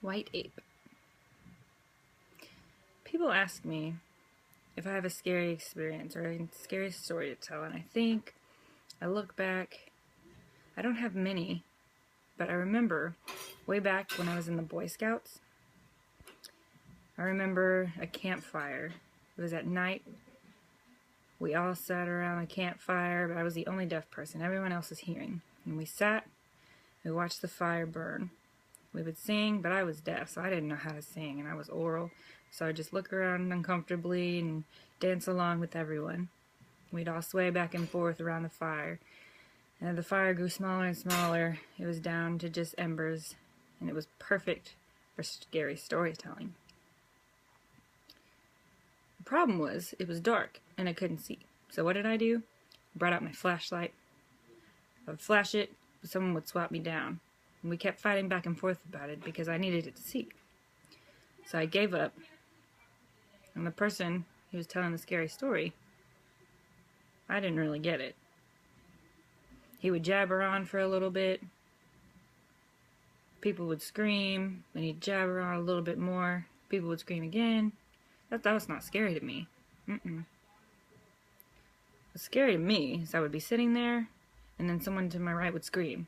White ape. People ask me if I have a scary experience or a scary story to tell, and I look back, I don't have many, but I remember way back when I was in the Boy Scouts, I remember a campfire. It was at night. We all sat around a campfire, but I was the only deaf person. Everyone else was hearing. And we watched the fire burn. We would sing, but I was deaf, so I didn't know how to sing, and I was oral. So I'd just look around uncomfortably and dance along with everyone. We'd all sway back and forth around the fire. And the fire grew smaller and smaller. It was down to just embers, and it was perfect for scary storytelling. The problem was, it was dark, and I couldn't see. So what did I do? I brought out my flashlight. I would flash it, but someone would swat me down. And we kept fighting back and forth about it because I needed it to see. So I gave up. And the person who was telling the scary story, I didn't really get it. He would jabber on for a little bit. People would scream, then he'd jabber on a little bit more. People would scream again. That was not scary to me. What's scary to me is I would be sitting there, and then someone to my right would scream.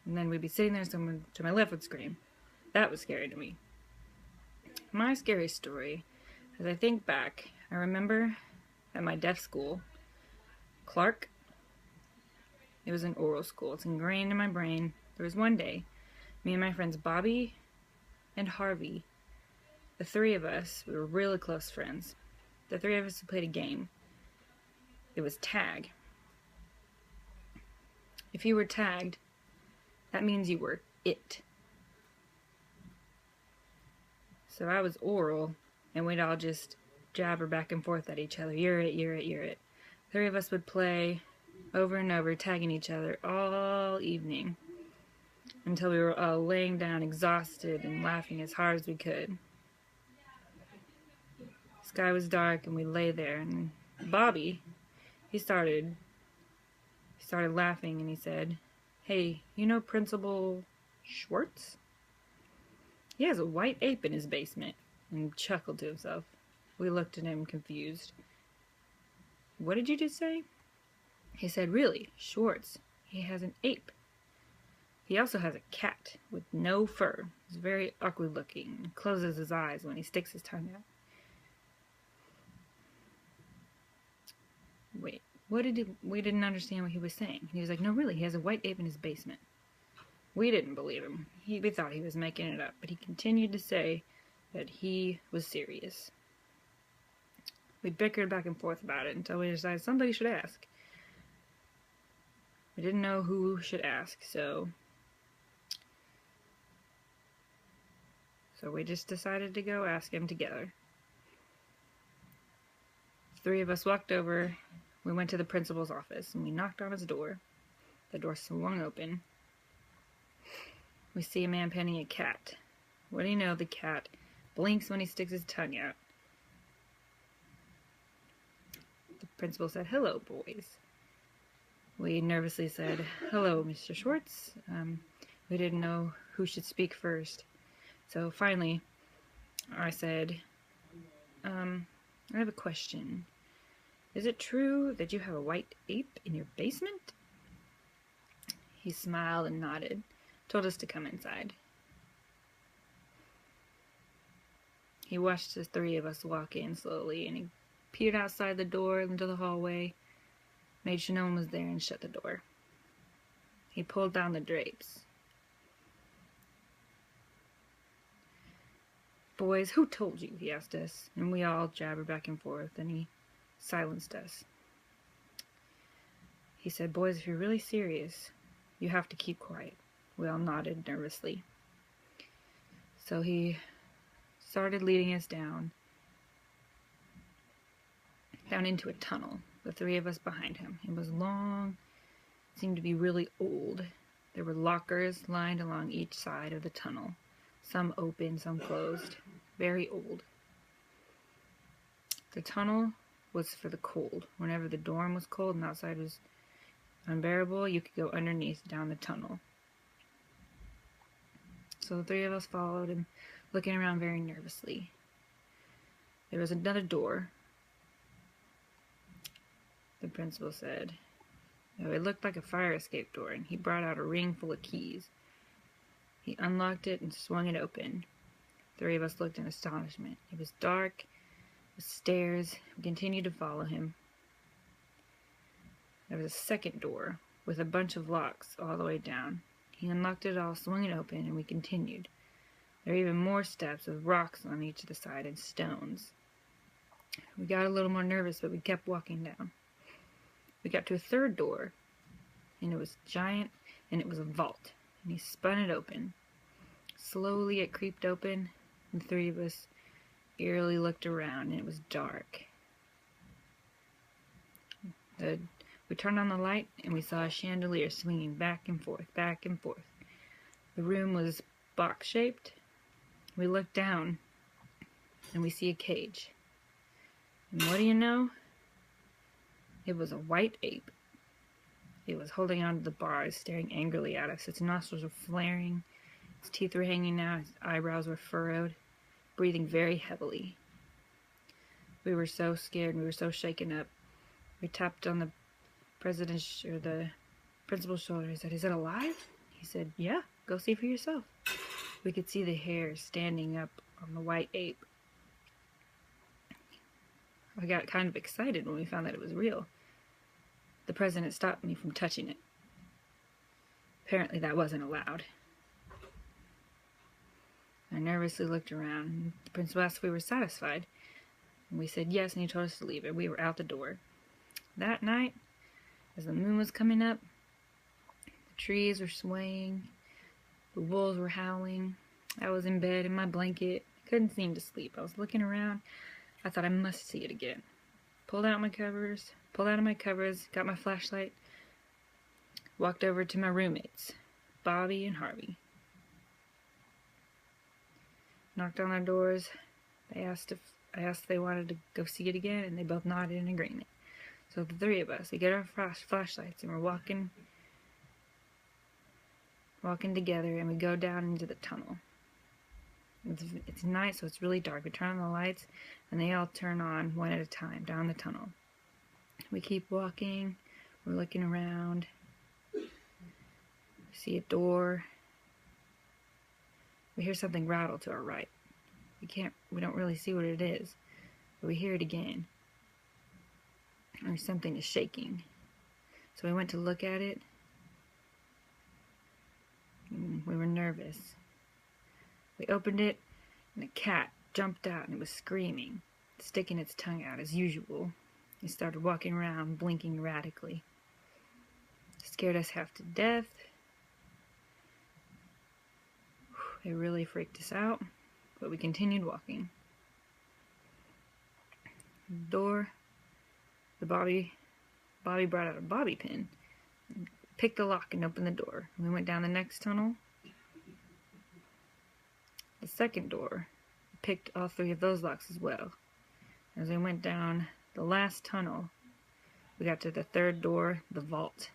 And then we'd be sitting there, and someone to my left would scream. That was scary to me. My scary story, as I think back, I remember at my deaf school, Clark. It was an oral school. It's ingrained in my brain. There was one day, me and my friends Bobby and Harvey, the three of us, we were really close friends. The three of us played a game. It was tag. If you were tagged, that means you were it. So I was oral, and we'd all just jabber back and forth at each other. You're it, you're it, you're it. Three of us would play over and over, tagging each other all evening until we were all laying down exhausted and laughing as hard as we could. The sky was dark and we lay there, and Bobby, he started laughing, and he said, "Hey, you know Principal Schwartz? He has a white ape in his basement," and chuckled to himself. We looked at him confused. "What did you just say?" He said, "Really, Schwartz, he has an ape. He also has a cat with no fur. He's very awkward looking and closes his eyes when he sticks his tongue out." Wait, we didn't understand what he was saying. He was like, "No, really, he has a white ape in his basement." We didn't believe him. We thought he was making it up, but he continued to say that he was serious. We bickered back and forth about it until we decided somebody should ask. We didn't know who should ask, so we just decided to go ask him together. Three of us walked over. We went to the principal's office, and we knocked on his door. The door swung open. We see a man petting a cat. What do you know, the cat blinks when he sticks his tongue out. The principal said, "Hello, boys." We nervously said, "Hello, Mr. Schwartz." We didn't know who should speak first. So finally, I said, I have a question. Is it true that you have a white ape in your basement?" He smiled and nodded, told us to come inside. He watched the three of us walk in slowly, and he peered outside the door into the hallway, made sure no one was there, and shut the door. He pulled down the drapes. "Boys, who told you?" he asked us, and we all jabbered back and forth, and he silenced us. He said, "Boys, if you're really serious, you have to keep quiet." We all nodded nervously. So he started leading us down into a tunnel, the three of us behind him. It was long, seemed to be really old. There were lockers lined along each side of the tunnel, some open, some closed, very old. The tunnel was for the cold. Whenever the dorm was cold and outside was unbearable, you could go underneath down the tunnel. So the three of us followed him, looking around very nervously. There was another door. The principal said, "No, it looked like a fire escape door," and he brought out a ring full of keys. He unlocked it and swung it open. Three of us looked in astonishment. It was dark, with stairs. We continued to follow him. There was a second door with a bunch of locks all the way down. He unlocked it all, swung it open, and we continued. There were even more steps with rocks on each of the side and stones. We got a little more nervous, but we kept walking down. We got to a third door, and it was giant, and it was a vault, and he spun it open. Slowly it creeped open, and the three of us eerily looked around, and it was dark. We turned on the light, and we saw a chandelier swinging back and forth, back and forth. The room was box-shaped. We looked down, and we see a cage. And what do you know? It was a white ape. It was holding onto the bars, staring angrily at us. Its nostrils were flaring, its teeth were hanging out, its eyebrows were furrowed, breathing very heavily. We were so scared and we were so shaken up. We tapped on the principal's shoulder. He said, "Is it alive?" He said, "Yeah, go see for yourself." We could see the hair standing up on the white ape. I got kind of excited when we found that it was real. The president stopped me from touching it. Apparently that wasn't allowed. I nervously looked around. The principal asked if we were satisfied. And we said yes, and he told us to leave, and we were out the door. That night, as the moon was coming up, the trees were swaying, the wolves were howling. I was in bed in my blanket. I couldn't seem to sleep. I was looking around. I thought I must see it again. Pulled out of my covers, got my flashlight, walked over to my roommates, Bobby and Harvey. Knocked on their doors. I asked if they wanted to go see it again, and they both nodded in agreement. So the three of us, we get our flashlights, and we're walking together, and we go down into the tunnel. It's night, so it's really dark. We turn on the lights, and they all turn on one at a time down the tunnel. We keep walking. We're looking around. We see a door. We hear something rattle to our right. We don't really see what it is, but we hear it again. Or something is shaking. So we went to look at it. We were nervous. We opened it, and a cat jumped out and it was screaming, sticking its tongue out as usual. It started walking around, blinking erratically. It scared us half to death. It really freaked us out, but we continued walking. The Bobby brought out a bobby pin, and picked the lock and opened the door. We went down the next tunnel. The second door, picked all three of those locks as well. As we went down the last tunnel, we got to the third door, the vault.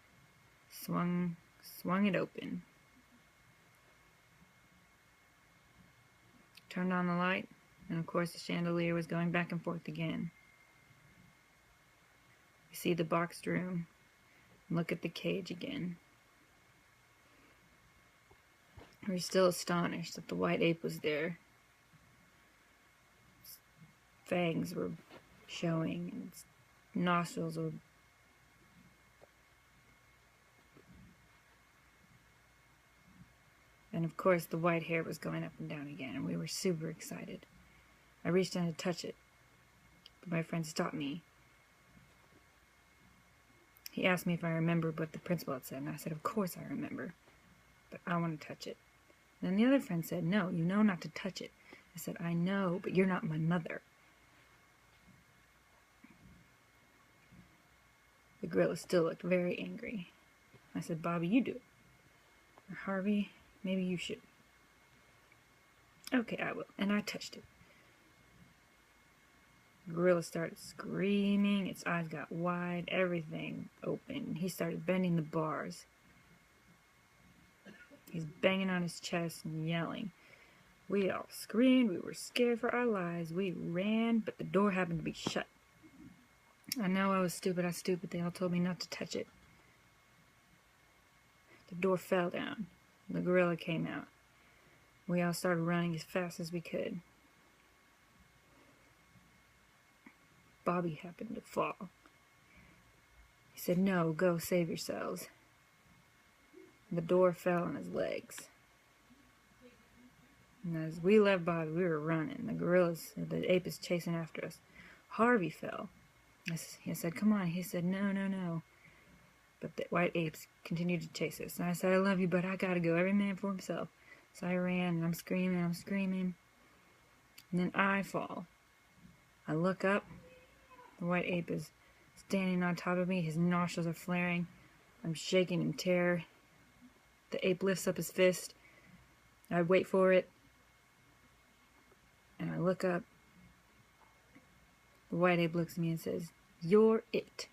Swung it open. Turned on the light, and of course the chandelier was going back and forth again. We see the boxed room, and look at the cage again. We're still astonished that the white ape was there. Its fangs were showing, and its nostrils were and of course the white hair was going up and down again, and we were super excited. I reached down to touch it, but my friend stopped me. He asked me if I remembered what the principal had said, and I said, "Of course I remember, but I want to touch it." And then the other friend said, "No, you know not to touch it." I said, "I know, but you're not my mother." The gorilla still looked very angry. I said, "Bobby, you do it." Or Harvey, maybe you should. "Okay, I will." And I touched it. The gorilla started screaming. Its eyes got wide, everything open. He started bending the bars. He's banging on his chest and yelling. We all screamed. We were scared for our lives. We ran, but the door happened to be shut. I know I was stupid. They all told me not to touch it. The door fell down. The gorilla came out. We all started running as fast as we could. Bobby happened to fall. He said, "No, go save yourselves." The door fell on his legs. And as we left Bobby, we were running. The ape is chasing after us. Harvey fell. He said, "Come on." He said, "No, no, no." But the white apes continued to chase us. And I said, "I love you, but I gotta go. Every man for himself." So I ran, and I'm screaming. And then I fall. I look up. The white ape is standing on top of me. His nostrils are flaring. I'm shaking in terror. The ape lifts up his fist. I wait for it. And I look up. The white ape looks at me and says, "You're it."